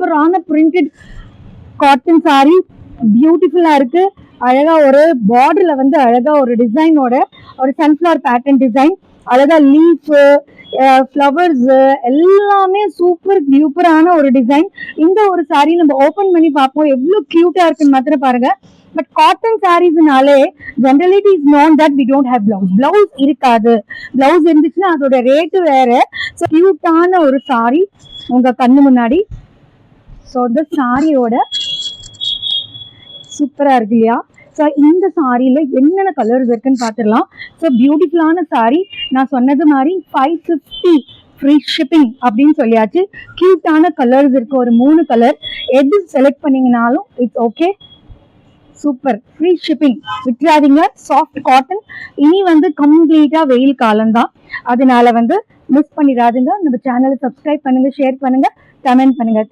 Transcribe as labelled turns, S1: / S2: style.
S1: சூப்பரான printed cotton sorry, பியூட்டிஃபுல்லா இருக்கு. அழகா ஒரு பார்டர்ல வந்து அழகா ஒரு டிசைனோட ஒரு சன்ஃபிளவர் பேட்டர்ன் டிசைன், அழகா லீஃப், ஃப்ளவர்ஸ் எல்லாமே சூப்பர் டியூப்பரான ஒரு டிசைன். இந்த ஒரு சாரி நம்ம ஓபன் பண்ணி பார்ப்போம் எவ்வளவு கியூட்டா இருக்குன்னு மாத்திரம் பாருங்க. பட் காட்டன் சாரீஸ்னாலே generally it is known that we don't have blouse. Blouse இருக்காது. பிளவுஸ் இருந்துச்சுன்னா அதோட ரேட்டு வேற. ஸோ கியூட்டான ஒரு சாரி உங்க கண்ணு முன்னாடி. ஸோ இந்த சாரியோட சூப்பரா இருக்கு இல்லையா? ஸோ இந்த சாரியில என்னென்ன கலர்ஸ் இருக்குன்னு பார்த்துடலாம். ஸோ பியூட்டிஃபுல்லான சாரி. நான் சொன்னது மாதிரி 550 ஃப்ரீ ஷிப்பிங் அப்படின்னு சொல்லியாச்சு. கியூட்டான கலர்ஸ் இருக்கு, ஒரு 3 கலர். எது செலக்ட் பண்ணீங்கனாலும் it's okay. Super, free shipping. விட்டுறாதீங்க. Soft cotton. இனி வந்து கம்ப்ளீட்டா வெயில் காலம் தான், அதனால வந்து மிஸ் பண்ணிடாதீங்க. நம்ம சேனலை சப்ஸ்கிரைப் பண்ணுங்க, ஷேர் பண்ணுங்க, கமெண்ட் பண்ணுங்க.